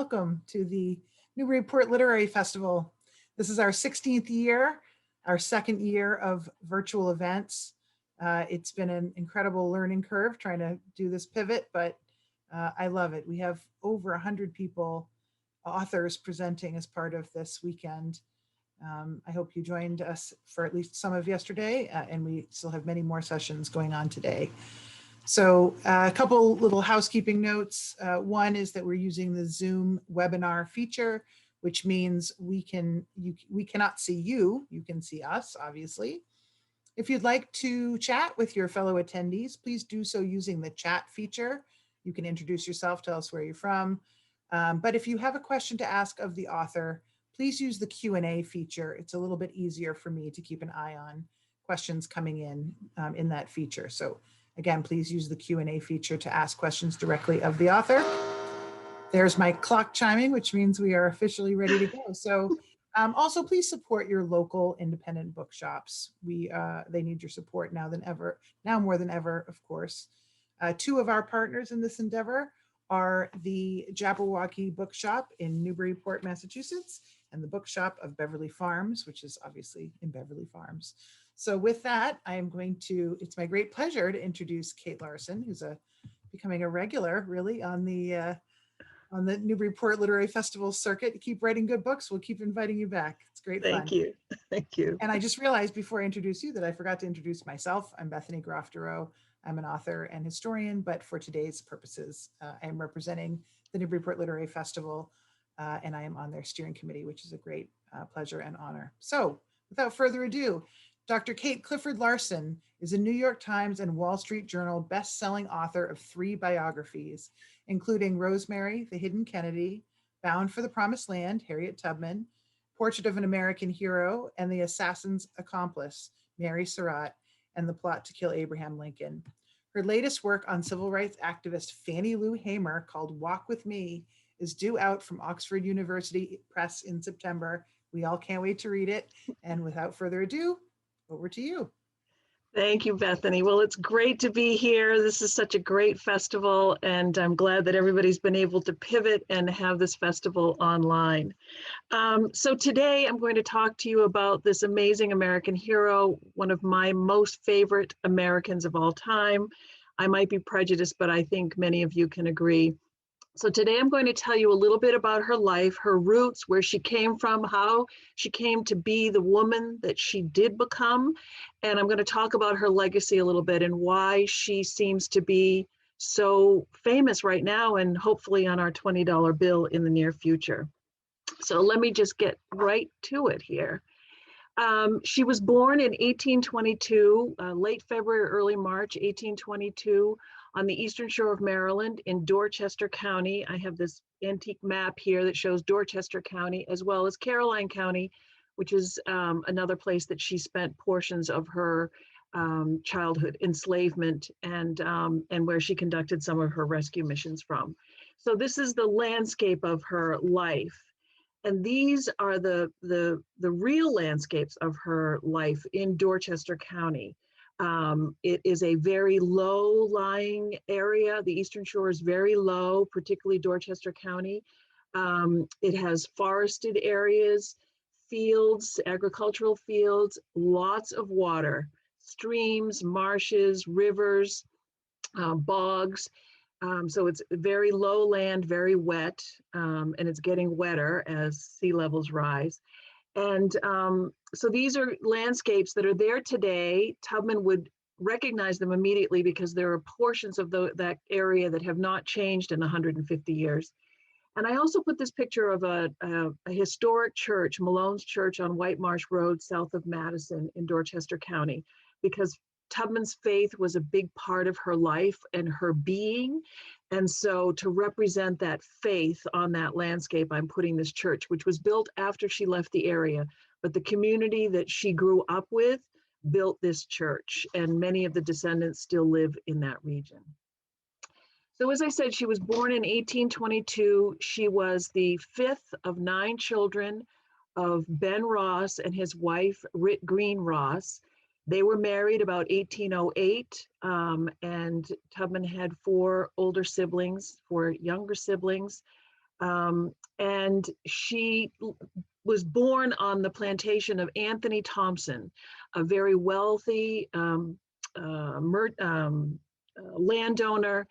welcome to the Newburyport Literary Festival. This is our 16th year, our second year of virtual events. It's been an incredible learning curve trying to do this pivot, but I love it. We have over 100 people, authors presenting as part of this weekend. I hope you joined us for at least some of yesterday, and we still have many more sessions going on today. So a couple little housekeeping notes. One is that we're using the Zoom webinar feature, which means we cannot see you. You can see us, obviously. If you'd like to chat with your fellow attendees, please do so using the chat feature. You can introduce yourself, tell us where you're from. But if you have a question to ask of the author, please use the Q&A feature. It's a little bit easier for me to keep an eye on questions coming in that feature. So again, please use the Q&A feature to ask questions directly of the author. There's my clock chiming, which means we are officially ready to go. So also please support your local independent bookshops. They need your support now more than ever, of course. Two of our partners in this endeavor are the Jabberwocky Bookshop in Newburyport, Massachusetts, and the Bookshop of Beverly Farms, which is obviously in Beverly Farms. So with that, it's my great pleasure to introduce Kate Larson, who's becoming a regular really on the Newburyport Literary Festival circuit. You keep writing good books, we'll keep inviting you back. It's great fun. Thank you. Thank you. And I just realized before I introduce you that I forgot to introduce myself. I'm Bethany Groff-Durow. I'm an author and historian, but for today's purposes, I'm representing the Newburyport Literary Festival, and I am on their steering committee, which is a great pleasure and honor. So without further ado, Dr. Kate Clifford Larson is a New York Times and Wall Street Journal best-selling author of 3 biographies, including Rosemary, The Hidden Kennedy, Bound for the Promised Land, Harriet Tubman, Portrait of an American Hero, and The Assassin's Accomplice, Mary Surratt, and The Plot to Kill Abraham Lincoln. Her latest work on civil rights activist Fannie Lou Hamer, called Walk With Me, is due out from Oxford University Press in September. We all can't wait to read it. And without further ado, over to you. Thank you, Bethany. Well, it's great to be here. This is such a great festival, and I'm glad that everybody's been able to pivot and have this festival online. So today I'm going to talk to you about this amazing American hero, one of my most favorite Americans of all time. I might be prejudiced, but I think many of you can agree. So today I'm going to tell you a little bit about her life, her roots, where she came from, how she came to be the woman that she did become. And I'm going to talk about her legacy a little bit and why she seems to be so famous right now and hopefully on our $20 bill in the near future. So let me just get right to it here. She was born in 1822, late February, early March, 1822, on the eastern shore of Maryland in Dorchester County. I have this antique map here that shows Dorchester County as well as Caroline County, which is another place that she spent portions of her childhood enslavement and where she conducted some of her rescue missions from. So this is the landscape of her life. And these are the real landscapes of her life in Dorchester County. It is a very low-lying area. The Eastern Shore is very low, particularly Dorchester County. It has forested areas, fields, agricultural fields, lots of water, streams, marshes, rivers, bogs. So it's very low land, very wet, and it's getting wetter as sea levels rise. And so these are landscapes that are there today. Tubman would recognize them immediately because there are portions of that area that have not changed in 150 years. And I also put this picture of a historic church, Malone's Church on White Marsh Road, south of Madison in Dorchester County, because Tubman's faith was a big part of her life and her being. And so to represent that faith on that landscape, I'm putting this church, which was built after she left the area. But the community that she grew up with built this church, and many of the descendants still live in that region. So as I said, she was born in 1822. She was the 5th of 9 children of Ben Ross and his wife, Rit Green Ross. They were married about 1808, and Tubman had 4 older siblings, 4 younger siblings. And she was born on the plantation of Anthony Thompson, a very wealthy landowner,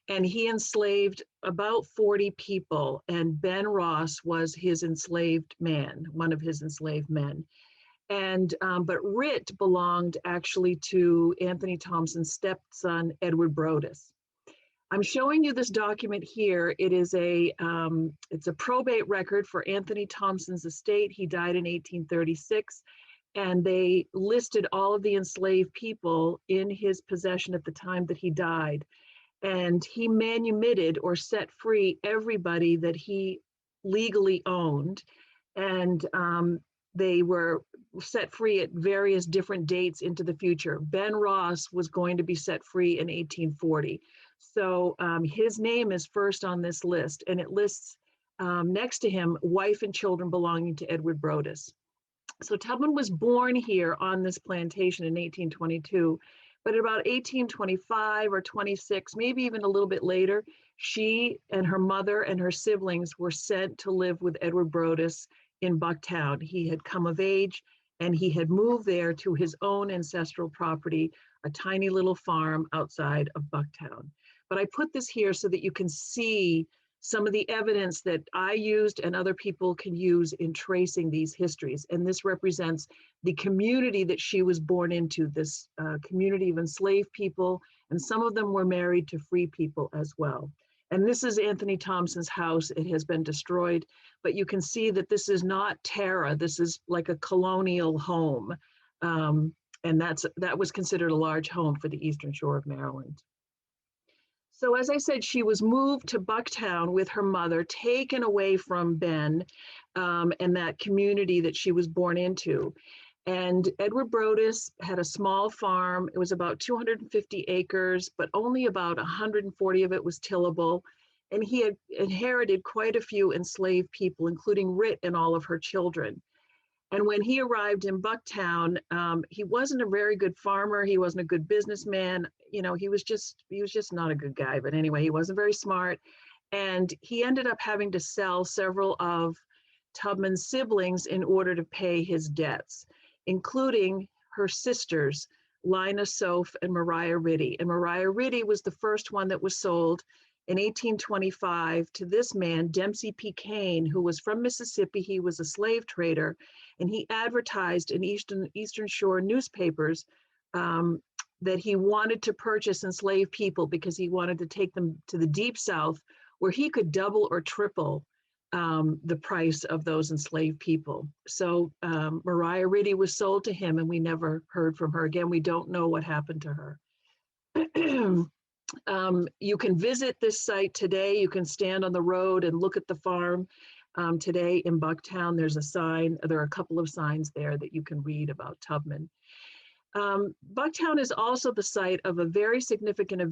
and he enslaved about 40 people, and Ben Ross was his enslaved man, one of his enslaved men. And but Rit belonged actually to Anthony Thompson's stepson, Edward Brodis. I'm showing you this document here. It is it's a probate record for Anthony Thompson's estate. He died in 1836, and they listed all of the enslaved people in his possession at the time that he died. And he manumitted or set free everybody that he legally owned. And they were set free at various different dates into the future. Ben Ross was going to be set free in 1840. So his name is first on this list, and it lists next to him wife and children belonging to Edward Brodis. So Tubman was born here on this plantation in 1822, but at about 1825 or 26, maybe even a little bit later, she and her mother and her siblings were sent to live with Edward Brodis in Bucktown. He had come of age, and he had moved there to his own ancestral property, a tiny little farm outside of Bucktown. But I put this here so that you can see some of the evidence that I used and other people can use in tracing these histories. And this represents the community that she was born into, this community of enslaved people, and some of them were married to free people as well. And this is Anthony Thompson's house. It has been destroyed, but you can see that this is not Tara. This is like a colonial home. And that was considered a large home for the Eastern Shore of Maryland. So as I said, she was moved to Bucktown with her mother, taken away from Ben and that community that she was born into. And Edward Brodis had a small farm. It was about 250 acres, but only about 140 of it was tillable. And he had inherited quite a few enslaved people, including Rit and all of her children. And when he arrived in Bucktown, he wasn't a very good farmer. He wasn't a good businessman. You know, he was just not a good guy. But anyway, he wasn't very smart. And he ended up having to sell several of Tubman's siblings in order to pay his debts, including her sisters, Lina Soph and Maria Ritty. And Maria Ritty was the first one that was sold in 1825 to this man, Dempsey P. Kane, who was from Mississippi. He was a slave trader, and he advertised in Eastern Shore newspapers that he wanted to purchase enslaved people because he wanted to take them to the Deep South, where he could double or triple the price of those enslaved people. So Maria Ritty was sold to him, and we never heard from her again. We don't know what happened to her. You can visit this site today. You can stand on the road and look at the farm today in Bucktown. There's a sign, there are a couple of signs there that you can read about Tubman. Bucktown is also the site of a very significant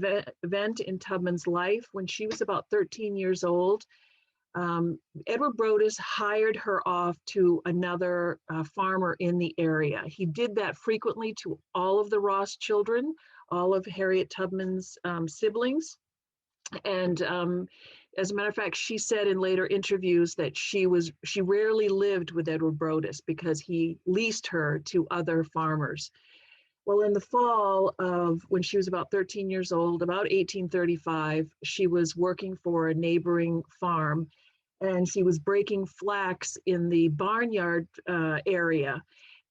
event in Tubman's life. When she was about 13 years old, Edward Brodis hired her off to another farmer in the area. He did that frequently to all of the Ross children, all of Harriet Tubman's siblings. And as a matter of fact, she said in later interviews that she rarely lived with Edward Brodis because he leased her to other farmers. Well, in the fall of when she was about 13 years old, about 1835, she was working for a neighboring farm, and she was breaking flax in the barnyard area.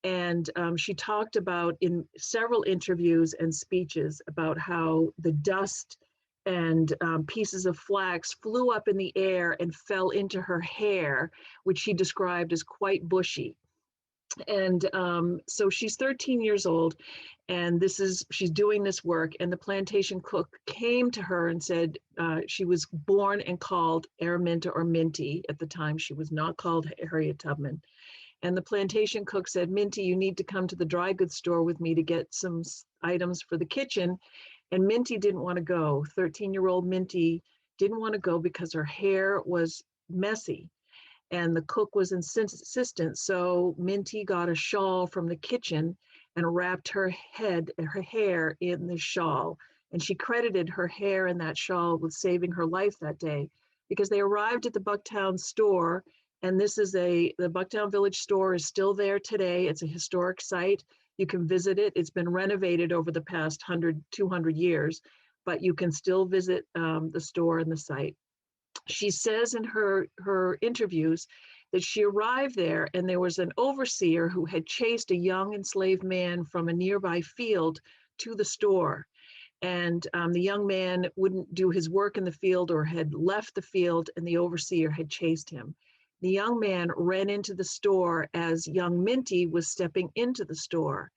And she talked about in several interviews and speeches about how the dust and pieces of flax flew up in the air and fell into her hair, which she described as quite bushy. And so she's 13 years old, and she's doing this work, and the plantation cook came to her and said she was born and called Araminta or Minty. At the time, she was not called Harriet Tubman. And the plantation cook said, Minty, you need to come to the dry goods store with me to get some items for the kitchen. And Minty didn't want to go. 13-year-old Minty didn't want to go because her hair was messy. And the cook was insistent. So Minty got a shawl from the kitchen and wrapped her hair in the shawl. And she credited her hair and that shawl with saving her life that day. because they arrived at the Bucktown store, and the Bucktown Village store is still there today. It's a historic site. You can visit it. It's been renovated over the past 200 years, but you can still visit the store and the site. She says in her interviews that she arrived there and there was an overseer who had chased a young enslaved man from a nearby field to the store. And the young man wouldn't do his work in the field or had left the field, and the overseer had chased him. The young man ran into the store as young Minty was stepping into the store.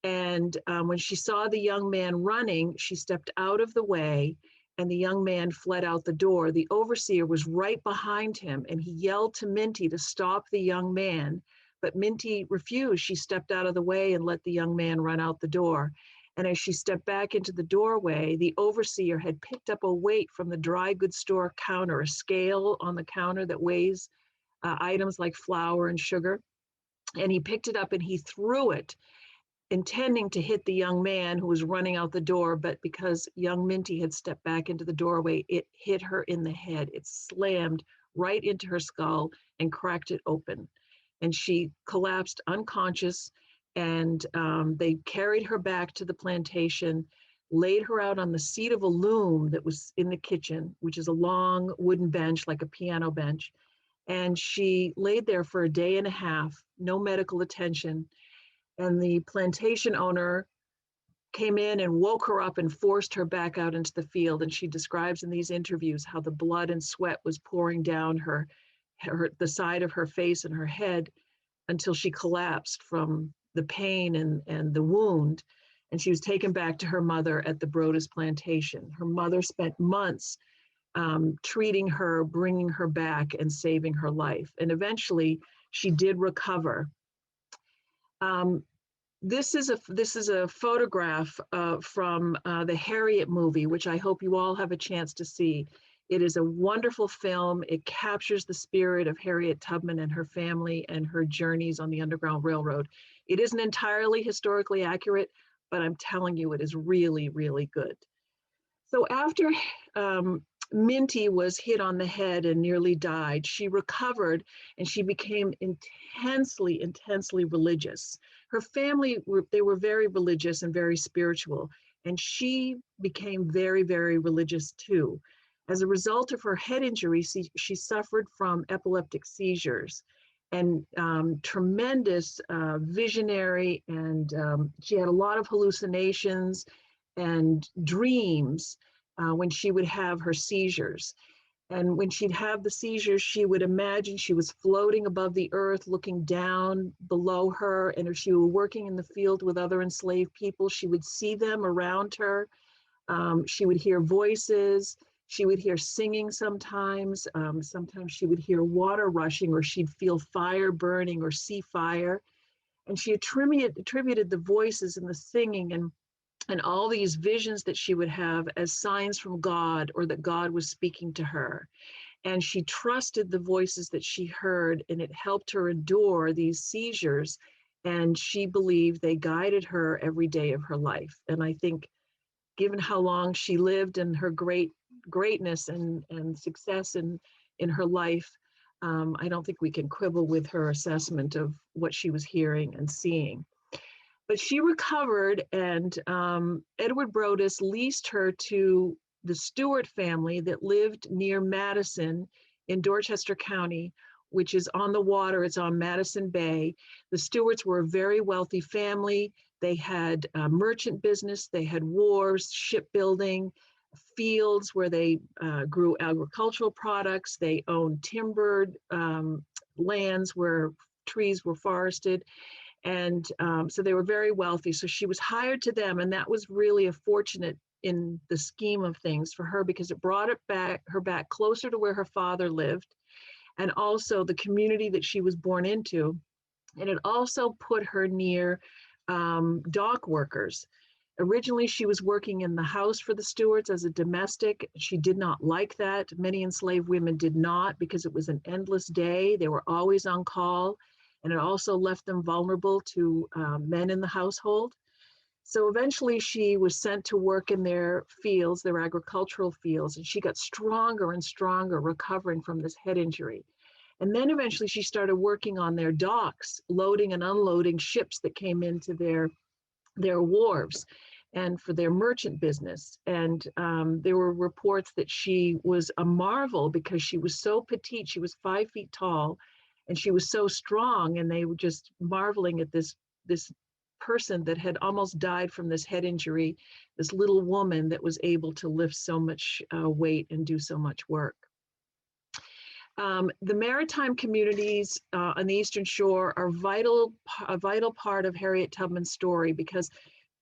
And when she saw the young man running, she stepped out of the way, and the young man fled out the door. The overseer was right behind him, and he yelled to Minty to stop the young man, but Minty refused. She stepped out of the way and let the young man run out the door. And as she stepped back into the doorway, the overseer had picked up a weight from the dry goods store counter, a scale on the counter that weighs items like flour and sugar. And he picked it up and he threw it, intending to hit the young man who was running out the door. But because young Minty had stepped back into the doorway, it hit her in the head. It slammed right into her skull and cracked it open. And she collapsed unconscious. And they carried her back to the plantation, laid her out on the seat of a loom that was in the kitchen, which is a long wooden bench, like a piano bench. And she laid there for a day and a half, no medical attention. And the plantation owner came in and woke her up and forced her back out into the field. And she describes in these interviews how the blood and sweat was pouring down the side of her face and her head until she collapsed from the pain and the wound. And she was taken back to her mother at the Brodis plantation. Her mother spent months treating her, bringing her back, and saving her life. And eventually she did recover. This is a photograph from the Harriet movie, which I hope you all have a chance to see. It is a wonderful film. It captures the spirit of Harriet Tubman and her family and her journeys on the Underground Railroad. It isn't entirely historically accurate, but I'm telling you, it is really, really good. So after Minty was hit on the head and nearly died, she recovered and she became intensely, intensely religious. Her family, they were very religious and very spiritual, and she became very, very religious too. As a result of her head injury, she suffered from epileptic seizures and tremendous visionary, and she had a lot of hallucinations and dreams when she would have her seizures. And when she'd have the seizures, she would imagine she was floating above the earth, looking down below her. And if she were working in the field with other enslaved people, she would see them around her. She would hear voices. She would hear singing sometimes. Sometimes she would hear water rushing, or she'd feel fire burning or see fire. And she attributed the voices and the singing and all these visions that she would have as signs from God, or that God was speaking to her. And she trusted the voices that she heard, and it helped her endure these seizures. And she believed they guided her every day of her life. And I think, given how long she lived and her greatness and success in her life, I don't think we can quibble with her assessment of what she was hearing and seeing. But she recovered, and Edward Brodis leased her to the Stewart family that lived near Madison in Dorchester County, which is on the water. It's on Madison Bay. The Stewarts were a very wealthy family. They had a merchant business. They had wharves, shipbuilding, fields where they grew agricultural products. They owned timbered lands where trees were forested. And so they were very wealthy. So she was hired to them, and that was really a fortunate in the scheme of things for her, because it brought her back closer to where her father lived, and also the community that she was born into. And it also put her near dock workers. Originally, she was working in the house for the Stewarts as a domestic. She did not like that. Many enslaved women did not, because it was an endless day. They were always on call. And it also left them vulnerable to men in the household. So eventually she was sent to work in their fields, their agricultural fields, and she got stronger and stronger recovering from this head injury. And then eventually she started working on their docks, loading and unloading ships that came into their wharves and for their merchant business. And there were reports that she was a marvel because she was so petite. She was 5 feet tall and she was so strong. And they were just marveling at this person that had almost died from this head injury, this little woman that was able to lift so much weight and do so much work. The maritime communities on the Eastern Shore are a vital part of Harriet Tubman's story because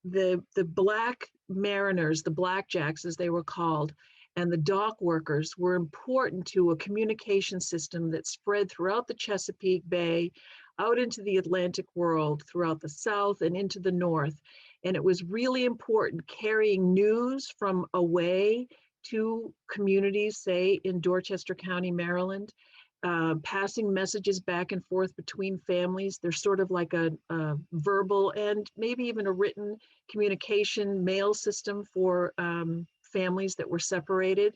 the Black mariners, the Blackjacks as they were called, and the dock workers were important to a communication system that spread throughout the Chesapeake Bay, out into the Atlantic world, throughout the South and into the North. And it was really important carrying news from away to communities, say in Dorchester County, Maryland, passing messages back and forth between families. There's sort of like a verbal and maybe even a written communication mail system for families that were separated.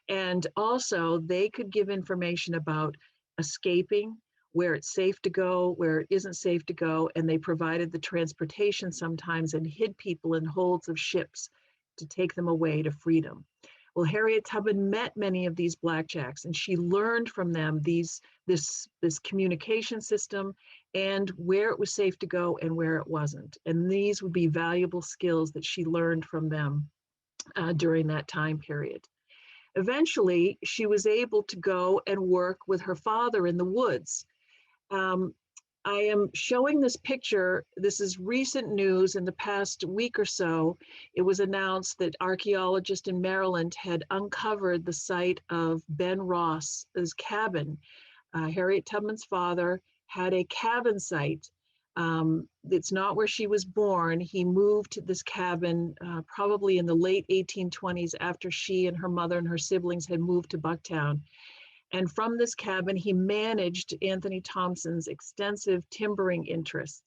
And also they could give information about escaping, where it's safe to go, where it isn't safe to go. And they provided the transportation sometimes and hid people in holds of ships to take them away to freedom. Well, Harriet Tubman met many of these Blackjacks and she learned from them this communication system and where it was safe to go and where it wasn't. And these would be valuable skills that she learned from them during that time period. Eventually, she was able to go and work with her father in the woods. I am showing this picture. This is recent news. In the past week or so, it was announced that archaeologists in Maryland had uncovered the site of Ben Ross's cabin. Harriet Tubman's father had a cabin site. It's not where she was born. He moved to this cabin probably in the late 1820s after she and her mother and her siblings had moved to Bucktown. And from this cabin, he managed Anthony Thompson's extensive timbering interests.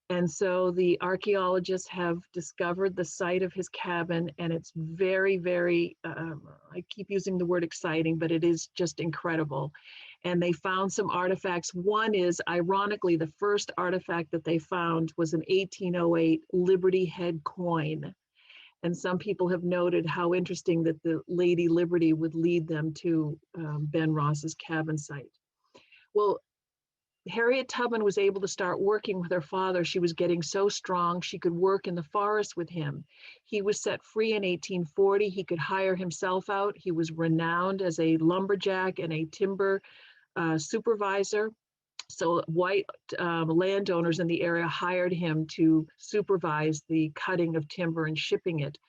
And so the archaeologists have discovered the site of his cabin, and it's very, very, I keep using the word exciting, but it is just incredible. And they found some artifacts. One is, ironically, the first artifact that they found was an 1808 Liberty Head coin. And some people have noted how interesting that the Lady Liberty would lead them to Ben Ross's cabin site. Well, Harriet Tubman was able to start working with her father. She was getting so strong, she could work in the forest with him. He was set free in 1840. He could hire himself out. He was renowned as a lumberjack and a timber supervisor. So white landowners in the area hired him to supervise the cutting of timber and shipping it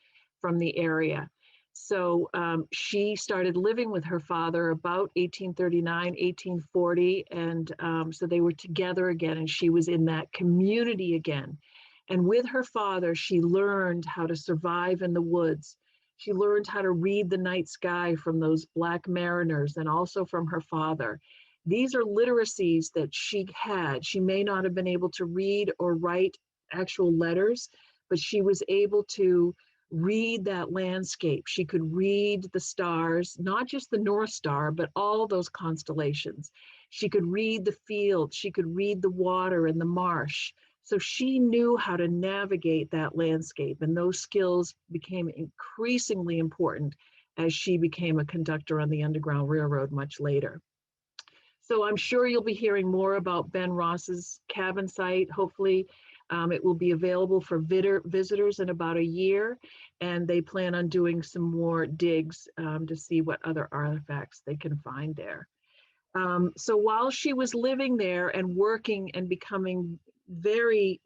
from the area. So she started living with her father about 1839, 1840. And so they were together again, and she was in that community again. And with her father, she learned how to survive in the woods. She learned how to read the night sky from those Black mariners and also from her father. These are literacies that she had. She may not have been able to read or write actual letters, but she was able to read that landscape. She could read the stars, not just the North Star, but all those constellations. She could read the field. She could read the water and the marsh. So she knew how to navigate that landscape, and those skills became increasingly important as she became a conductor on the Underground Railroad much later. So I'm sure you'll be hearing more about Ben Ross's cabin site. Hopefully it will be available for visitors in about a year, and they plan on doing some more digs to see what other artifacts they can find there. So while she was living there and working and becoming very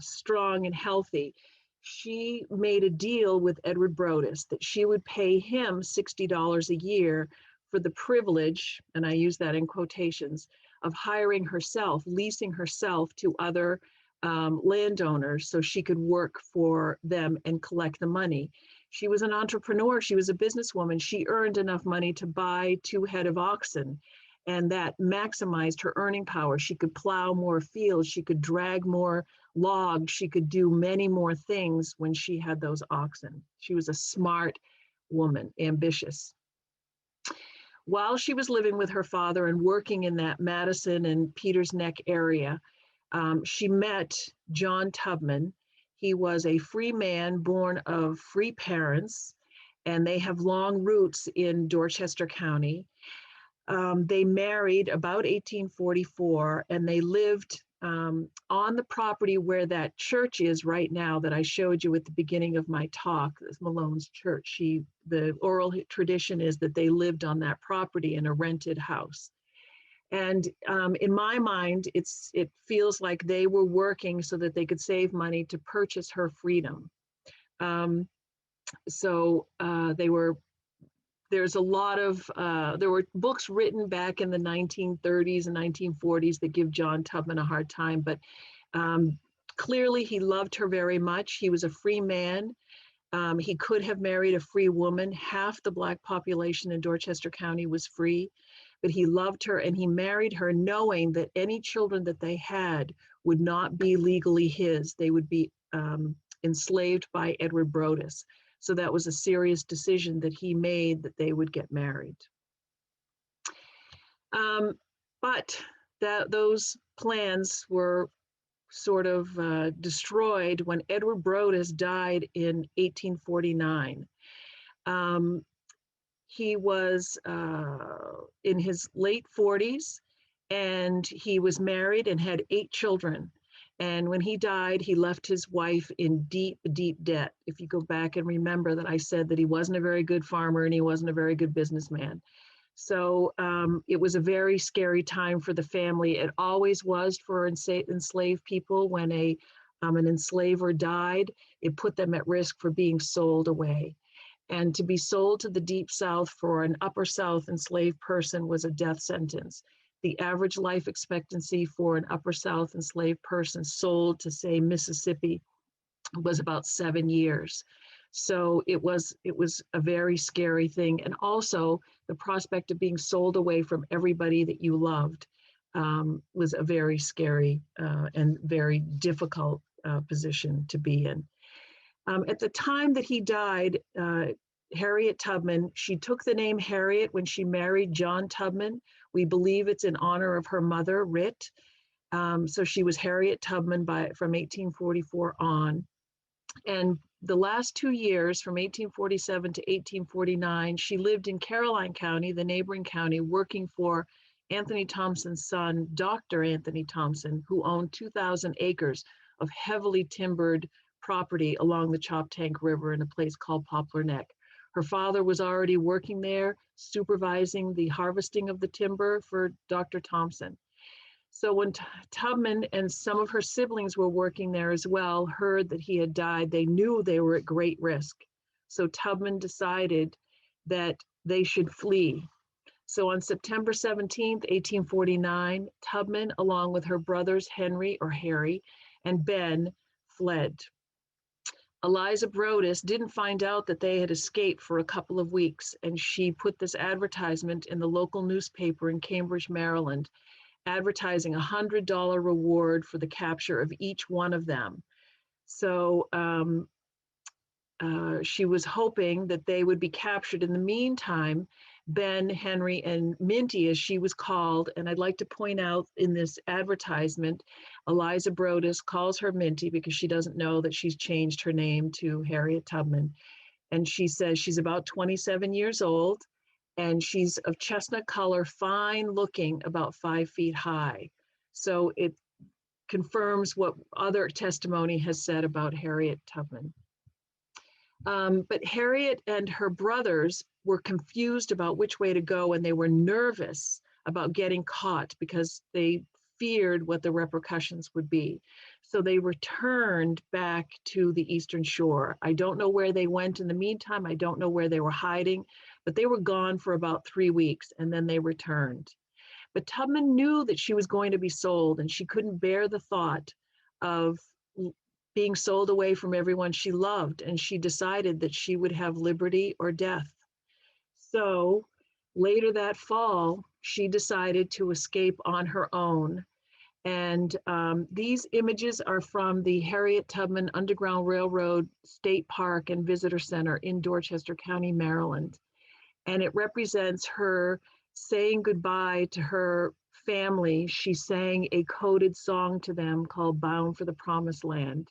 strong and healthy, she made a deal with Edward Brodis that she would pay him $60 a year for the privilege, and I use that in quotations, of hiring herself, leasing herself to other landowners so she could work for them and collect the money. She was an entrepreneur. She was a businesswoman. She earned enough money to buy 2 head of oxen. and that maximized her earning power. She could plow more fields, she could drag more logs, she could do many more things when she had those oxen. She was a smart woman, ambitious. While she was living with her father and working in that Madison and Peters Neck area, she met John Tubman. He was a free man born of free parents, and they have long roots in Dorchester County. They married about 1844, and they lived on the property where that church is right now that I showed you at the beginning of my talk, this Malone's Church. The oral tradition is that they lived on that property in a rented house. And in my mind, it feels like they were working so that they could save money to purchase her freedom. There's a lot of, there were books written back in the 1930s and 1940s that give John Tubman a hard time, but clearly he loved her very much. He was a free man. He could have married a free woman. Half the Black population in Dorchester County was free, but he loved her and he married her knowing that any children that they had would not be legally his. They would be enslaved by Edward Brodis. So that was a serious decision that he made, that they would get married. But those plans were sort of destroyed when Edward Brodis died in 1849. He was in his late 40s, and he was married and had 8 children. And when he died, he left his wife in deep, deep debt. If you go back and remember that I said that he wasn't a very good farmer and he wasn't a very good businessman. So it was a very scary time for the family. It always was for enslaved people. When an enslaver died, it put them at risk for being sold away. And to be sold to the Deep South for an Upper South enslaved person was a death sentence. The average life expectancy for an Upper South enslaved person sold to, say, Mississippi was about 7 years. So it was a very scary thing. And also the prospect of being sold away from everybody that you loved was a very scary and very difficult position to be in. At the time that he died, Harriet Tubman, she took the name Harriet when she married John Tubman. We believe it's in honor of her mother, Rit. So she was Harriet Tubman from 1844 on. And the last 2 years, from 1847 to 1849, she lived in Caroline County, the neighboring county, working for Anthony Thompson's son, Dr. Anthony Thompson, who owned 2,000 acres of heavily timbered property along the Choptank River in a place called Poplar Neck. Her father was already working there, supervising the harvesting of the timber for Dr. Thompson. So when Tubman and some of her siblings were working there as well, heard that he had died, they knew they were at great risk. So Tubman decided that they should flee. So on September 17th, 1849, Tubman, along with her brothers Henry or Harry and Ben, fled. Eliza Brodis didn't find out that they had escaped for a couple of weeks, and she put this advertisement in the local newspaper in Cambridge, Maryland, advertising a $100 reward for the capture of each one of them. So she was hoping that they would be captured. In the meantime, Ben, Henry, and Minty, as she was called, and I'd like to point out in this advertisement, Eliza Brodis calls her Minty because she doesn't know that she's changed her name to Harriet Tubman. And she says she's about 27 years old, and she's of chestnut color, fine looking, about 5 feet high. So it confirms what other testimony has said about Harriet Tubman. But Harriet and her brothers were confused about which way to go, and they were nervous about getting caught because they feared what the repercussions would be. So they returned back to the Eastern Shore. I don't know where they went in the meantime. I don't know where they were hiding, but they were gone for about 3 weeks, and then they returned. But Tubman knew that she was going to be sold, and she couldn't bear the thought of being sold away from everyone she loved, and she decided that she would have liberty or death. So Later that fall, she decided to escape on her own. And these images are from the Harriet Tubman Underground Railroad State Park and Visitor Center in Dorchester County, Maryland. And it represents her saying goodbye to her family. She sang a coded song to them called Bound for the Promised Land.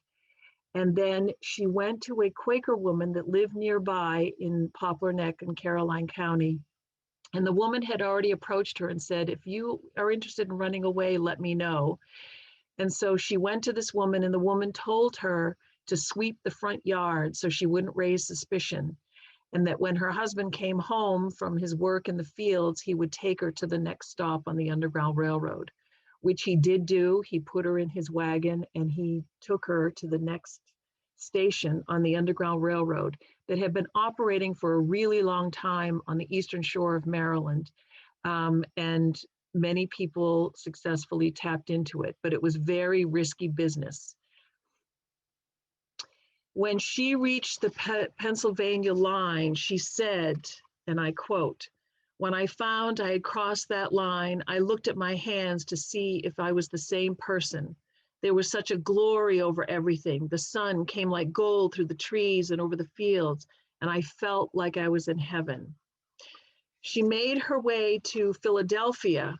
And then she went to a Quaker woman that lived nearby in Poplar Neck in Caroline County. And the woman had already approached her and said, if you are interested in running away, let me know. And so she went to this woman, and the woman told her to sweep the front yard so she wouldn't raise suspicion. And that when her husband came home from his work in the fields, he would take her to the next stop on the Underground Railroad, which he did do. He put her in his wagon and he took her to the next station on the Underground Railroad that had been operating for a really long time on the eastern shore of Maryland. And many people successfully tapped into it, but it was very risky business. When she reached the Pennsylvania line, she said, and I quote, "When I found I had crossed that line, I looked at my hands to see if I was the same person. There was such a glory over everything. The sun came like gold through the trees and over the fields, and I felt like I was in heaven." She made her way to Philadelphia,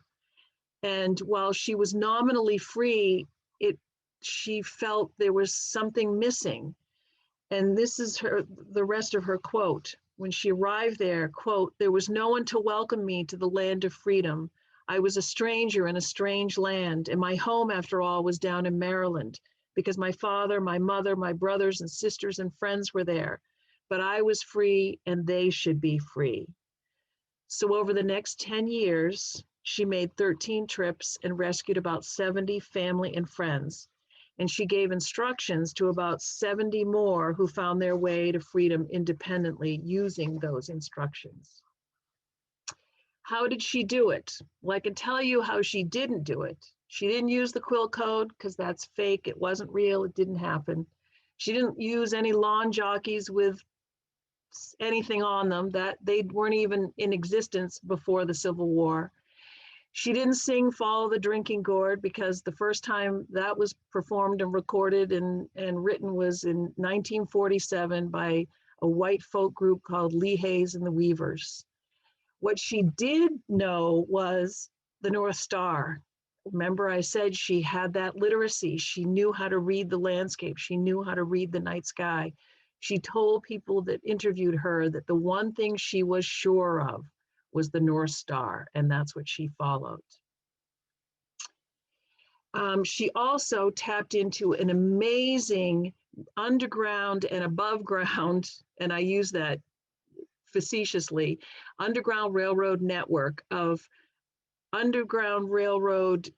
and while she was nominally free, she felt there was something missing. And this is the rest of her quote. When she arrived there, quote, "There was no one to welcome me to the land of freedom. I was a stranger in a strange land, and my home, after all, was down in Maryland because my father, my mother, my brothers and sisters and friends were there. But I was free, and they should be free." So over the next 10 years, she made 13 trips and rescued about 70 family and friends. And she gave instructions to about 70 more who found their way to freedom independently using those instructions. How did she do it? Well, I can tell you how she didn't do it. She didn't use the quill code because that's fake. It wasn't real. It didn't happen. She didn't use any lawn jockeys with anything on them, that they weren't even in existence before the Civil War. She didn't sing Follow the Drinking Gourd because the first time that was performed and recorded and written was in 1947 by a white folk group called Lee Hayes and the Weavers. What she did know was the North Star. Remember, I said she had that literacy. She knew how to read the landscape. She knew how to read the night sky. She told people that interviewed her that the one thing she was sure of was the North Star, and that's what she followed. She also tapped into an amazing underground and above ground, and I use that facetiously, Underground Railroad network of Underground Railroad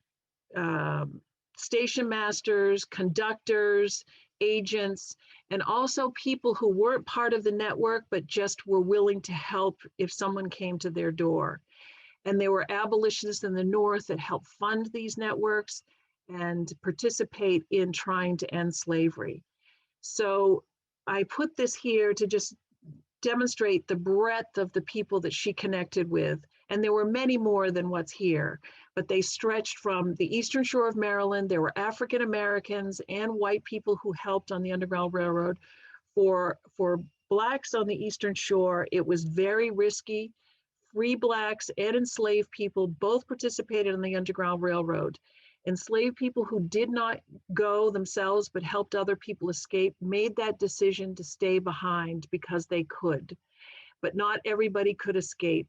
station masters, conductors, agents, and also people who weren't part of the network, but just were willing to help if someone came to their door. And there were abolitionists in the North that helped fund these networks and participate in trying to end slavery. So I put this here to just demonstrate the breadth of the people that she connected with. And there were many more than what's here, but they stretched from the eastern shore of Maryland. There were African Americans and white people who helped on the Underground Railroad. For Blacks on the eastern shore, it was very risky. Free Blacks and enslaved people both participated in the Underground Railroad. Enslaved people who did not go themselves but helped other people escape made that decision to stay behind because they could. But not everybody could escape.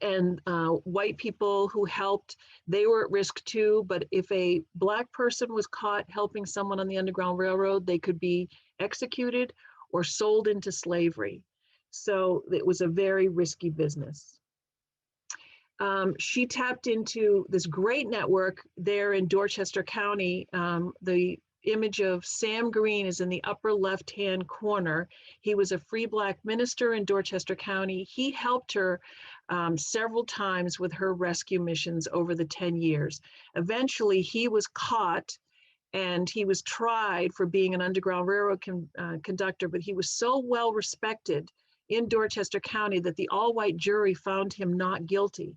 And white people who helped, they were at risk too, but if a Black person was caught helping someone on the Underground Railroad, they could be executed or sold into slavery. So it was a very risky business. She tapped into this great network there in Dorchester County. The image of Sam Green is in the upper left-hand corner. He was a free Black minister in Dorchester County. He helped her several times with her rescue missions over the 10 years. Eventually, he was caught and he was tried for being an Underground Railroad conductor, but he was so well respected in Dorchester County that the all-white jury found him not guilty.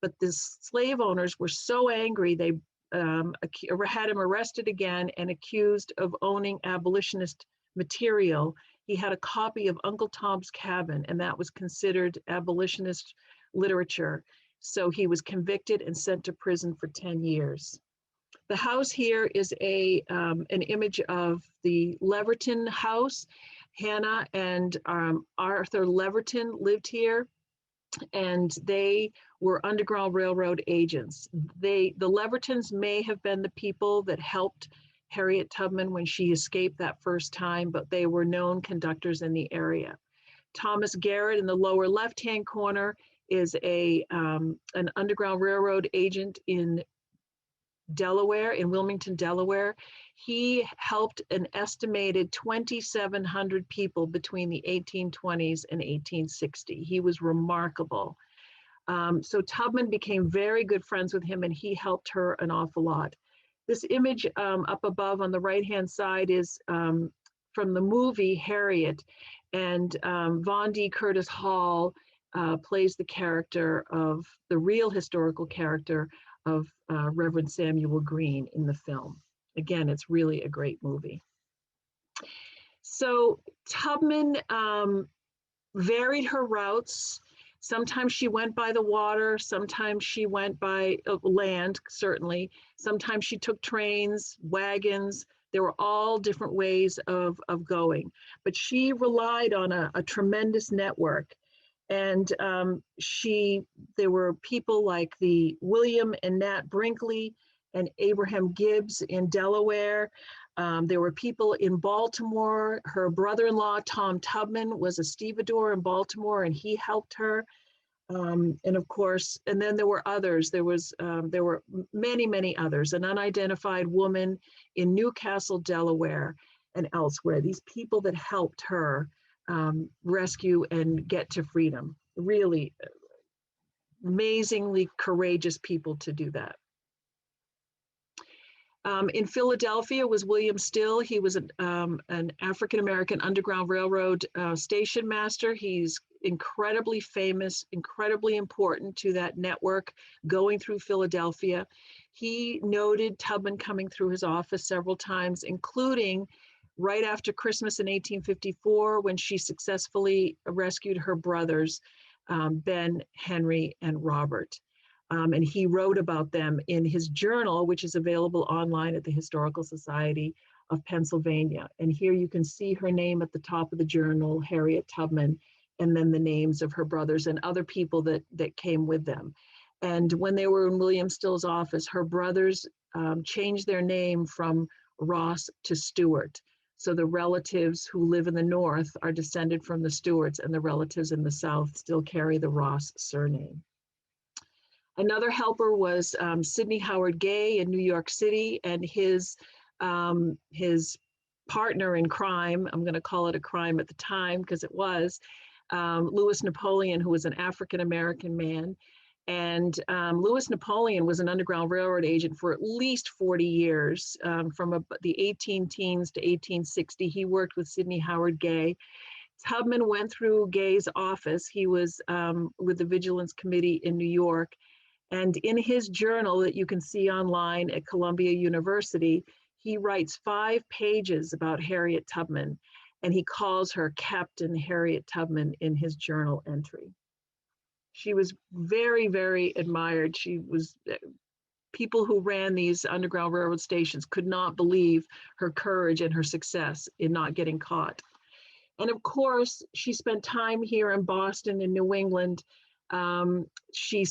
But the slave owners were so angry, they had him arrested again and accused of owning abolitionist material. He had a copy of Uncle Tom's Cabin, and that was considered abolitionist literature. So he was convicted and sent to prison for 10 years. The house here is an image of the Leverton house. Hannah and Arthur Leverton lived here, and they were Underground Railroad agents. The Levertons may have been the people that helped Harriet Tubman when she escaped that first time, but they were known conductors in the area. Thomas Garrett in the lower left-hand corner is an Underground Railroad agent in Delaware, in Wilmington, Delaware. He helped an estimated 2,700 people between the 1820s and 1860. He was remarkable. So Tubman became very good friends with him, and he helped her an awful lot. This image up above on the right-hand side is from the movie Harriet, and Von D. Curtis Hall plays the character of the real historical character of Reverend Samuel Green in the film. Again, it's really a great movie. So Tubman varied her routes. Sometimes she went by the water, sometimes she went by land, certainly. Sometimes she took trains, wagons. There were all different ways of going. But she relied on a tremendous network. And there were people like the William and Nat Brinkley and Abraham Gibbs in Delaware. There were people in Baltimore. Her brother-in-law, Tom Tubman, was a stevedore in Baltimore, and he helped her. And of course, and then there were others. There were many, many others. An unidentified woman in Newcastle, Delaware, and elsewhere. These people that helped her rescue and get to freedom. Really amazingly courageous people to do that. In Philadelphia was William Still. He was an African-American Underground Railroad station master. He's incredibly famous, incredibly important to that network going through Philadelphia. He noted Tubman coming through his office several times, including right after Christmas in 1854, when she successfully rescued her brothers, Ben, Henry, and Robert. And he wrote about them in his journal, which is available online at the Historical Society of Pennsylvania. And here you can see her name at the top of the journal, Harriet Tubman, and then the names of her brothers and other people that came with them. And when they were in William Still's office, her brothers changed their name from Ross to Stewart. So the relatives who live in the North are descended from the Stewarts, and the relatives in the South still carry the Ross surname. Another helper was Sidney Howard Gay in New York City, and his partner in crime, I'm going to call it a crime at the time because it was, Louis Napoleon, who was an African-American man. And Louis Napoleon was an Underground Railroad agent for at least 40 years, from the 18 teens to 1860. He worked with Sidney Howard Gay. Tubman went through Gay's office. He was with the Vigilance Committee in New York. And in his journal that you can see online at Columbia University, he writes 5 pages about Harriet Tubman, and he calls her Captain Harriet Tubman in his journal entry. She was very, very admired. She was, people who ran these Underground Railroad stations could not believe her courage and her success in not getting caught. And of course, she spent time here in Boston and New England. She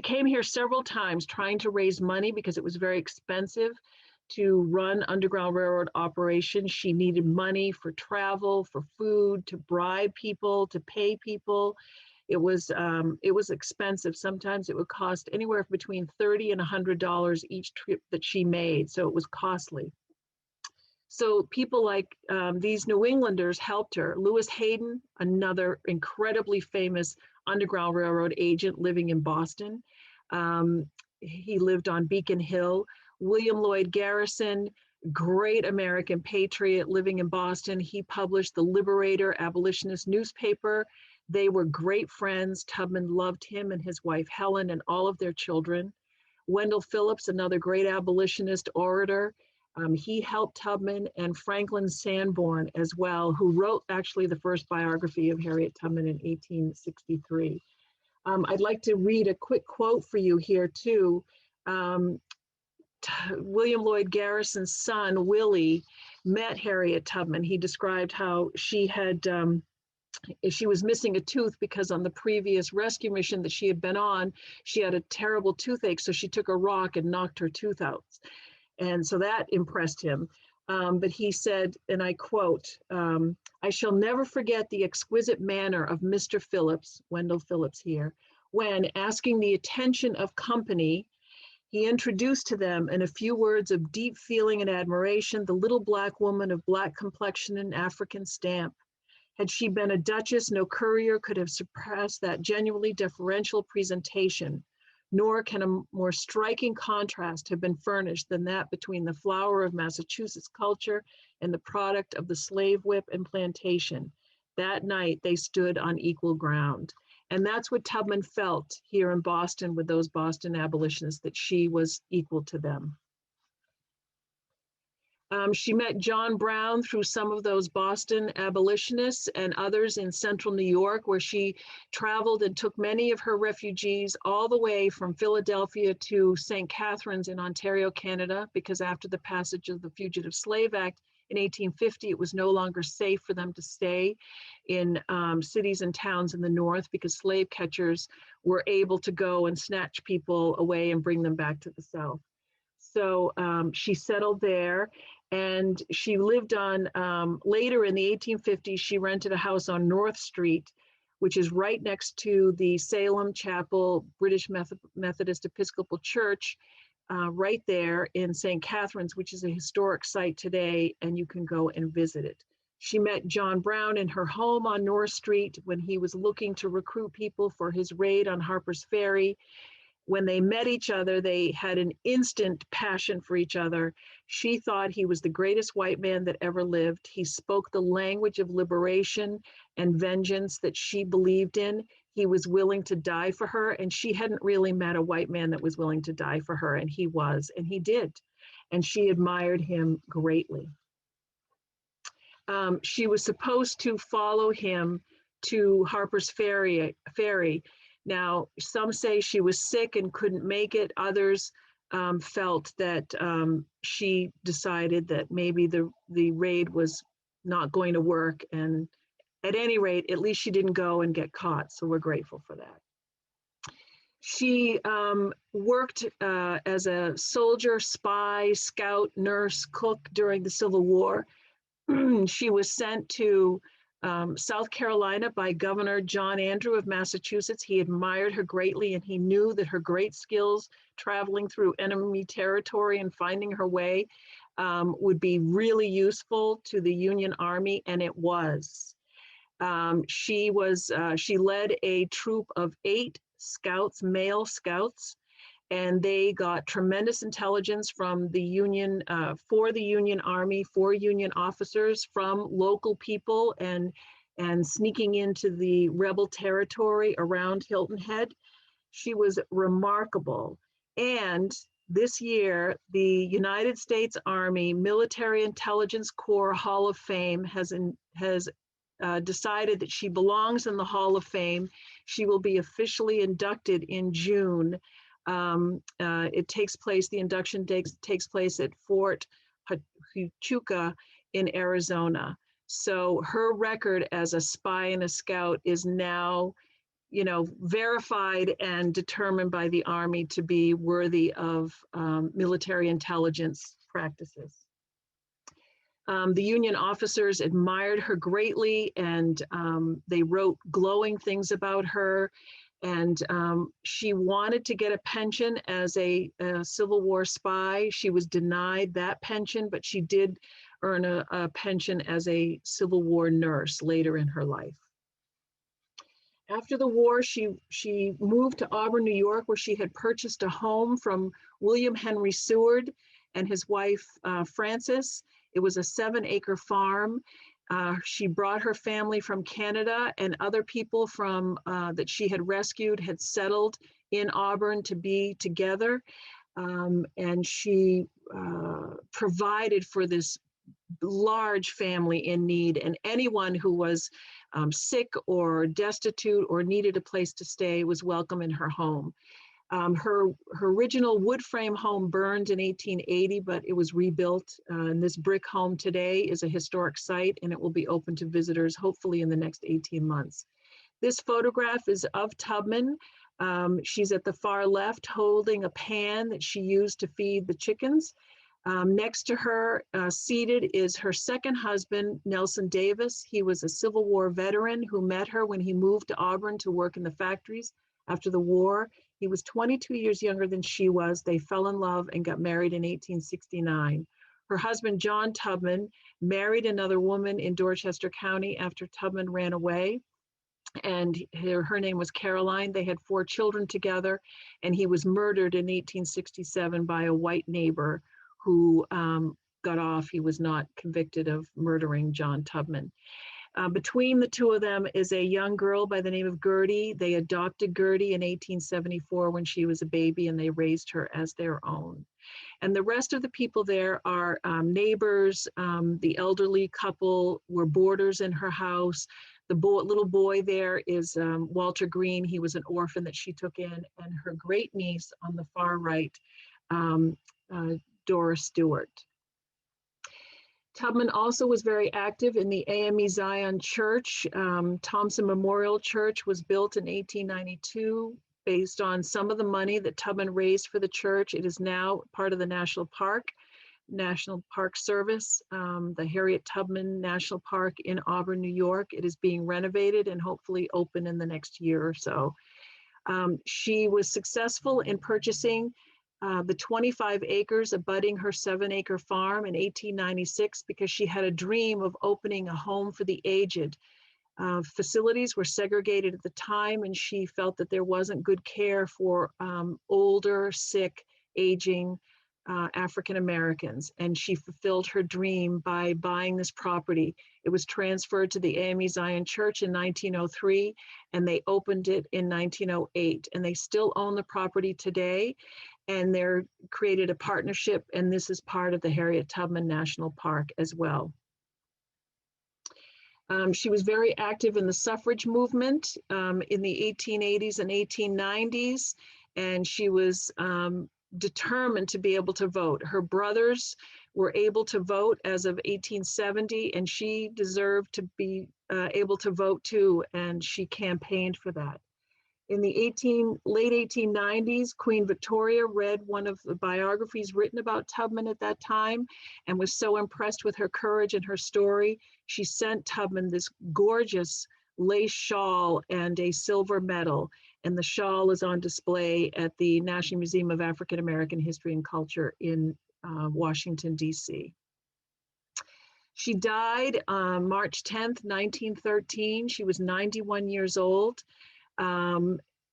came here several times trying to raise money because it was very expensive to run Underground Railroad operations. She needed money for travel, for food, to bribe people, to pay people. It was expensive. Sometimes it would cost anywhere between $30 and $100 each trip that she made. So it was costly. So people like these New Englanders helped her. Lewis Hayden, another incredibly famous Underground Railroad agent living in Boston. He lived on Beacon Hill. William Lloyd Garrison, great American patriot living in Boston. He published the Liberator abolitionist newspaper. They were great friends. Tubman loved him and his wife Helen and all of their children. Wendell Phillips, another great abolitionist orator, he helped Tubman, and Franklin Sanborn as well, who wrote actually the first biography of Harriet Tubman in 1863. I'd like to read a quick quote for you here too. William Lloyd Garrison's son, Willie, met Harriet Tubman. He described how she was missing a tooth because on the previous rescue mission that she had been on, she had a terrible toothache. So she took a rock and knocked her tooth out. And so that impressed him. But he said, and I quote, "I shall never forget the exquisite manner of Mr. Phillips," Wendell Phillips here, "when, asking the attention of company, he introduced to them in a few words of deep feeling and admiration the little black woman of black complexion and African stamp. Had she been a duchess, no courier could have surpassed that genuinely deferential presentation, nor can a more striking contrast have been furnished than that between the flower of Massachusetts culture and the product of the slave whip and plantation. That night they stood on equal ground." And that's what Tubman felt here in Boston with those Boston abolitionists, that she was equal to them. She met John Brown through some of those Boston abolitionists and others in central New York, where she traveled and took many of her refugees all the way from Philadelphia to St. Catharines in Ontario, Canada, because after the passage of the Fugitive Slave Act in 1850, it was no longer safe for them to stay in cities and towns in the North, because slave catchers were able to go and snatch people away and bring them back to the South. So she settled there, and she lived on, later in the 1850s, she rented a house on North Street, which is right next to the Salem Chapel British Methodist Episcopal Church, right there in St. Catharines, which is a historic site today, and you can go and visit it. She met John Brown in her home on North Street when he was looking to recruit people for his raid on Harper's Ferry. When they met each other, they had an instant passion for each other. She thought he was the greatest white man that ever lived. He spoke the language of liberation and vengeance that she believed in. He was willing to die for her, and she hadn't really met a white man that was willing to die for her, and he was, and he did. And she admired him greatly. She was supposed to follow him to Harper's Ferry. Now, some say she was sick and couldn't make it. Others felt that she decided that maybe the raid was not going to work. And at any rate, at least she didn't go and get caught. So we're grateful for that. She worked as a soldier, spy, scout, nurse, cook during the Civil War. She was sent to South Carolina by Governor John Andrew of Massachusetts. He admired her greatly, and he knew that her great skills traveling through enemy territory and finding her way would be really useful to the Union Army, and it was. She led a troop of 8 scouts, male scouts, and they got tremendous intelligence from the Union, for the Union Army, for Union officers, from local people, and sneaking into the rebel territory around Hilton Head. She was remarkable. And this year, the United States Army Military Intelligence Corps Hall of Fame has decided that she belongs in the Hall of Fame. She will be officially inducted in June. The induction takes place at Fort Huachuca in Arizona. So her record as a spy and a scout is now, verified and determined by the Army to be worthy of military intelligence practices. The Union officers admired her greatly, and they wrote glowing things about her. And she wanted to get a pension as a Civil War spy. She was denied that pension, but she did earn a pension as a Civil War nurse later in her life. After the war, she moved to Auburn, New York, where she had purchased a home from William Henry Seward. and his wife, Frances. It was a 7-acre farm. She brought her family from Canada, and other people from that she had rescued had settled in Auburn to be together. And she provided for this large family in need, and anyone who was sick or destitute or needed a place to stay was welcome in her home. Her original wood frame home burned in 1880, but it was rebuilt. And this brick home today is a historic site, and it will be open to visitors hopefully in the next 18 months. This photograph is of Tubman. She's at the far left holding a pan that she used to feed the chickens. Next to her, seated, is her second husband, Nelson Davis. He was a Civil War veteran who met her when he moved to Auburn to work in the factories after the war. He was 22 years younger than she was. They fell in love and got married in 1869. Her husband, John Tubman, married another woman in Dorchester County after Tubman ran away, and her name was Caroline. They had 4 children together, and he was murdered in 1867 by a white neighbor who got off. He was not convicted of murdering John Tubman. Between the two of them is a young girl by the name of Gertie. They adopted Gertie in 1874 when she was a baby, and they raised her as their own. And the rest of the people there are neighbors. The elderly couple were boarders in her house. The little boy there is Walter Green. He was an orphan that she took in, and her great niece on the far right, Dora Stewart. Tubman also was very active in the AME Zion Church. Thompson Memorial Church was built in 1892 based on some of the money that Tubman raised for the church. It is now part of the National Park Service, the Harriet Tubman National Park in Auburn, New York. It is being renovated and hopefully open in the next year or so. She was successful in purchasing the 25 acres abutting her 7-acre farm in 1896 because she had a dream of opening a home for the aged. Facilities were segregated at the time, and she felt that there wasn't good care for older, sick, aging African Americans, and she fulfilled her dream by buying this property. It was transferred to the AME Zion Church in 1903, and they opened it in 1908, and they still own the property today, and they're created a partnership, and this is part of the Harriet Tubman National Park as well. She was very active in the suffrage movement in the 1880s and 1890s, and she was determined to be able to vote. Her brothers were able to vote as of 1870, and she deserved to be able to vote too, and she campaigned for that. In the late 1890s, Queen Victoria read one of the biographies written about Tubman at that time and was so impressed with her courage and her story, she sent Tubman this gorgeous lace shawl and a silver medal. And the shawl is on display at the National Museum of African American History and Culture in Washington, D.C. She died on March 10th, 1913. She was 91 years old.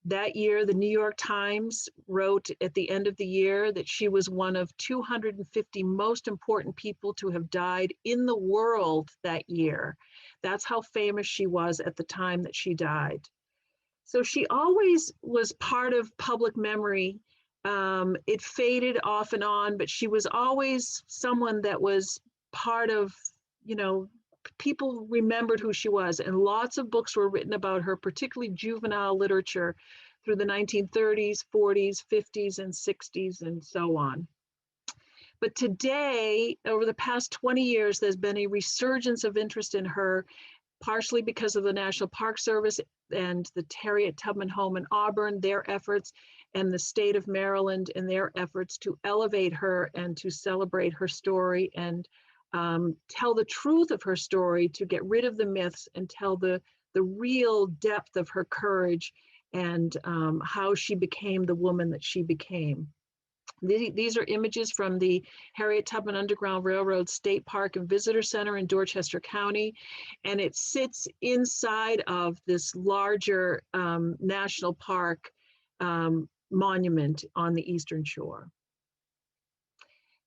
That year, the New York Times wrote at the end of the year that she was one of 250 most important people to have died in the world that year. That's how famous she was at the time that she died. So she always was part of public memory. It faded off and on, but she was always someone that was part of, people remembered who she was, and lots of books were written about her, particularly juvenile literature through the 1930s, 40s, 50s, and 60s, and so on. But today, over the past 20 years, there's been a resurgence of interest in her, partially because of the National Park Service and the Harriet Tubman Home in Auburn, their efforts, and the state of Maryland and their efforts to elevate her and to celebrate her story and tell the truth of her story, to get rid of the myths and tell the real depth of her courage and how she became the woman that she became. These are images from the Harriet Tubman Underground Railroad State Park and Visitor Center in Dorchester County, and it sits inside of this larger national park monument on the Eastern Shore.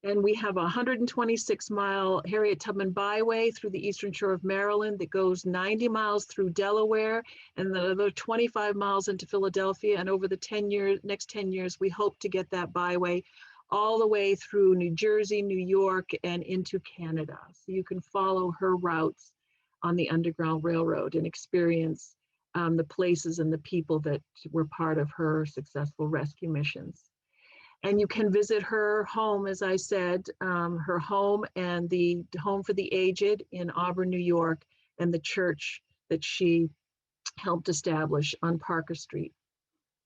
And we have a 126-mile Harriet Tubman byway through the eastern shore of Maryland that goes 90 miles through Delaware and another 25 miles into Philadelphia. And over the next 10 years, we hope to get that byway all the way through New Jersey, New York, and into Canada. So you can follow her routes on the Underground Railroad and experience the places and the people that were part of her successful rescue missions. And you can visit her home, as I said, her home and the Home for the Aged in Auburn, New York, and the church that she helped establish on Parker Street,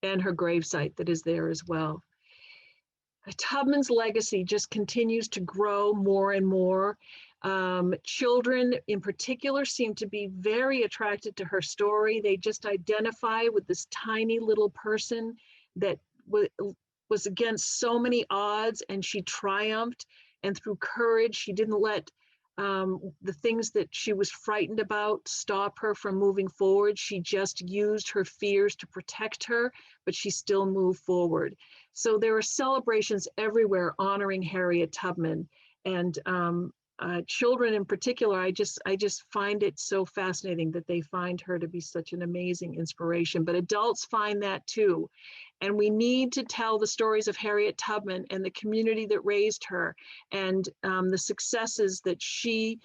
and her gravesite that is there as well. Tubman's legacy just continues to grow more and more. Children in particular seem to be very attracted to her story. They just identify with this tiny little person that was against so many odds, and she triumphed. And through courage, she didn't let the things that she was frightened about stop her from moving forward. She just used her fears to protect her, but she still moved forward. So there are celebrations everywhere honoring Harriet Tubman, and children in particular. I just find it so fascinating that they find her to be such an amazing inspiration, but adults find that too. And we need to tell the stories of Harriet Tubman and the community that raised her, and the successes that she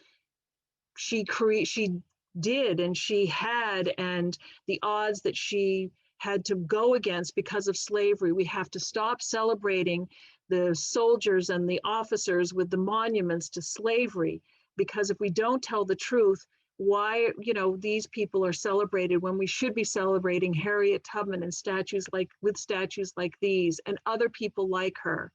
did and she had, and the odds that she had to go against because of slavery. We have to stop celebrating the soldiers and the officers with the monuments to slavery, because if we don't tell the truth, why, these people are celebrated when we should be celebrating Harriet Tubman and statues like these and other people like her.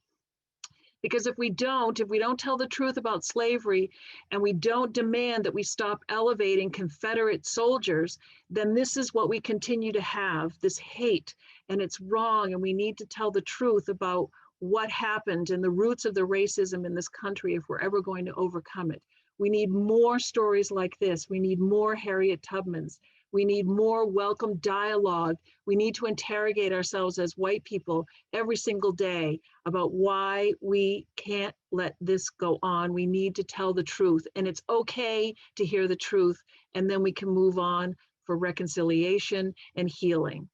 Because if we don't tell the truth about slavery, and we don't demand that we stop elevating Confederate soldiers, then this is what we continue to have, this hate, and it's wrong. And we need to tell the truth about what happened and the roots of the racism in this country if we're ever going to overcome it. We need more stories like this. We need more Harriet Tubmans. We need more welcome dialogue. We need to interrogate ourselves as white people every single day about why we can't let this go on. We need to tell the truth, and it's okay to hear the truth, and then we can move on for reconciliation and healing.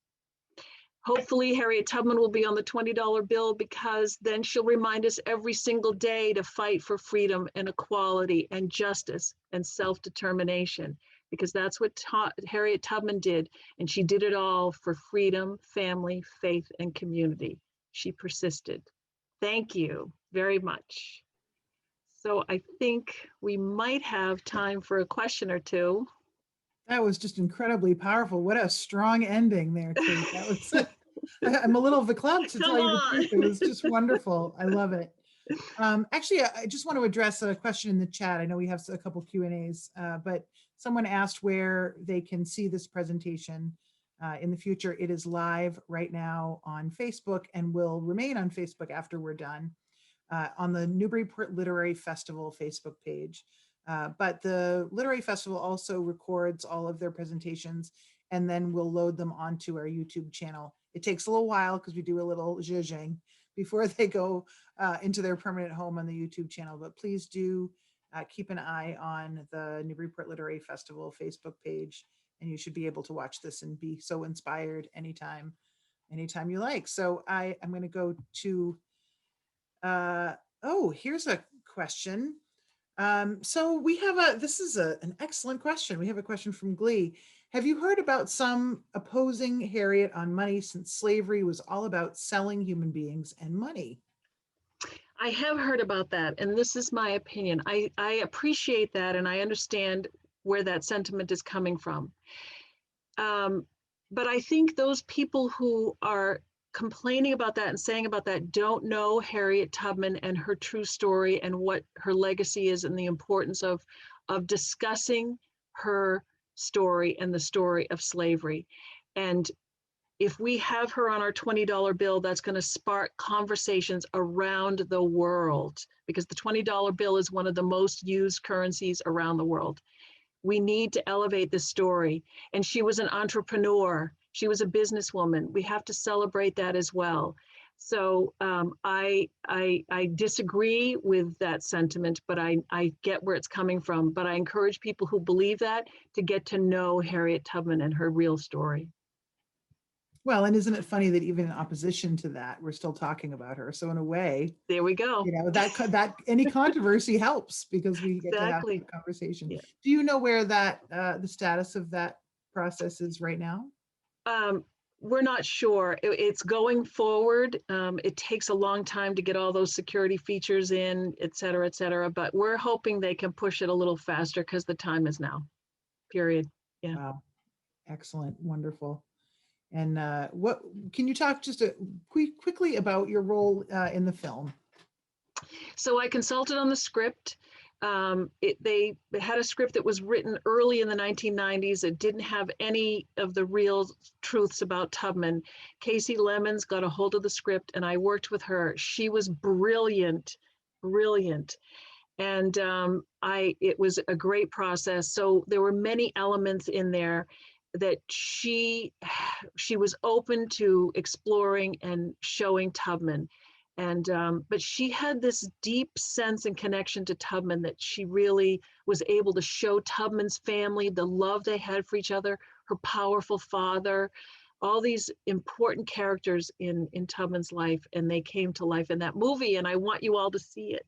Hopefully, Harriet Tubman will be on the $20 bill, because then she'll remind us every single day to fight for freedom and equality and justice and self-determination, because that's what Harriet Tubman did. And she did it all for freedom, family, faith, and community. She persisted. Thank you very much. So I think we might have time for a question or two. That was just incredibly powerful. What a strong ending there, Kate. That was, I'm a little verklempt to tell you the truth. It was just wonderful. I love it. Actually, I just want to address a question in the chat. I know we have a couple Q&As, but someone asked where they can see this presentation in the future. It is live right now on Facebook and will remain on Facebook after we're done on the Newburyport Literary Festival Facebook page. But the Literary Festival also records all of their presentations, and then we'll load them onto our YouTube channel. It takes a little while because we do a little zhuzhing before they go into their permanent home on the YouTube channel. But please do keep an eye on the Newburyport Literary Festival Facebook page, and you should be able to watch this and be so inspired anytime you like. So I'm going to go to, here's a question. So we have this is an excellent question. We have a question from Glee. Have you heard about some opposing Harriet on money, since slavery was all about selling human beings and money? I have heard about that, and this is my opinion. I appreciate that, and I understand where that sentiment is coming from. But I think those people who are complaining about that and saying about that don't know Harriet Tubman and her true story and what her legacy is, and the importance of discussing her story and the story of slavery. And if we have her on our $20 bill, that's going to spark conversations around the world, because the $20 bill is one of the most used currencies around the world. We need to elevate this story. And she was an entrepreneur. She was a businesswoman. We have to celebrate that as well. So I disagree with that sentiment, but I get where it's coming from. But I encourage people who believe that to get to know Harriet Tubman and her real story. Well, and isn't it funny that even in opposition to that, we're still talking about her? So in a way, There we go. that any controversy helps because we get to have Exactly. a conversation. Yeah. Do you know where that the status of that process is right now? We're not sure. It's going forward. It takes a long time to get all those security features in, et cetera, but we're hoping they can push it a little faster because the time is now, period. Yeah. Wow, excellent, wonderful. And what can you talk just quickly about your role in the film? So I consulted on the script. They had a script that was written early in the 1990s. It didn't have any of the real truths about Tubman. Casey Lemons got a hold of the script and I worked with her. She was brilliant, brilliant. And it was a great process. So there were many elements in there that she was open to exploring and showing Tubman. And but she had this deep sense and connection to Tubman that she really was able to show Tubman's family, the love they had for each other, her powerful father, all these important characters in Tubman's life, and they came to life in that movie. And I want you all to see it.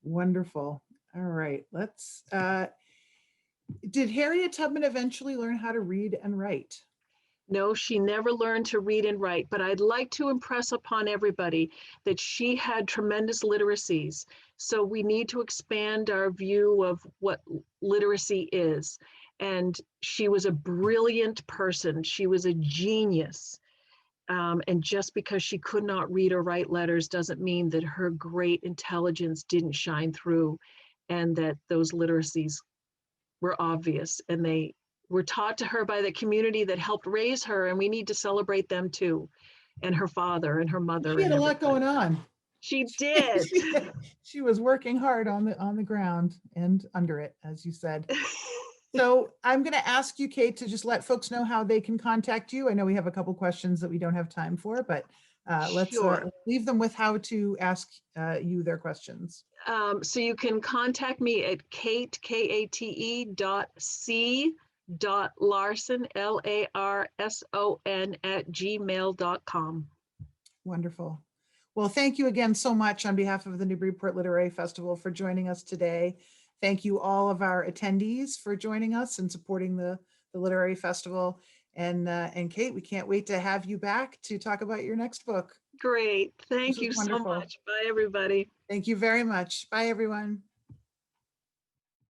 Wonderful. All right, let's did Harriet Tubman eventually learn how to read and write? No, she never learned to read and write, but I'd like to impress upon everybody that she had tremendous literacies. So we need to expand our view of what literacy is. And she was a brilliant person. She was a genius. And just because she could not read or write letters doesn't mean that her great intelligence didn't shine through and that those literacies were obvious and they were taught to her by the community that helped raise her, and we need to celebrate them too, and her father and her mother. She had and a lot going on. She did. She was working hard on the ground and under it, as you said. So I'm going to ask you, Kate, to just let folks know how they can contact you. I know we have a couple questions that we don't have time for, but let's leave them with how to ask you their questions. So you can contact me at Kate, Larson, LARSON @gmail.com. Wonderful. Well, thank you again so much on behalf of the Newburyport Literary Festival for joining us today. Thank you all of our attendees for joining us and supporting the Literary Festival. And Kate, we can't wait to have you back to talk about your next book. Great. Thank you so much. Bye, everybody. Thank you very much. Bye, everyone.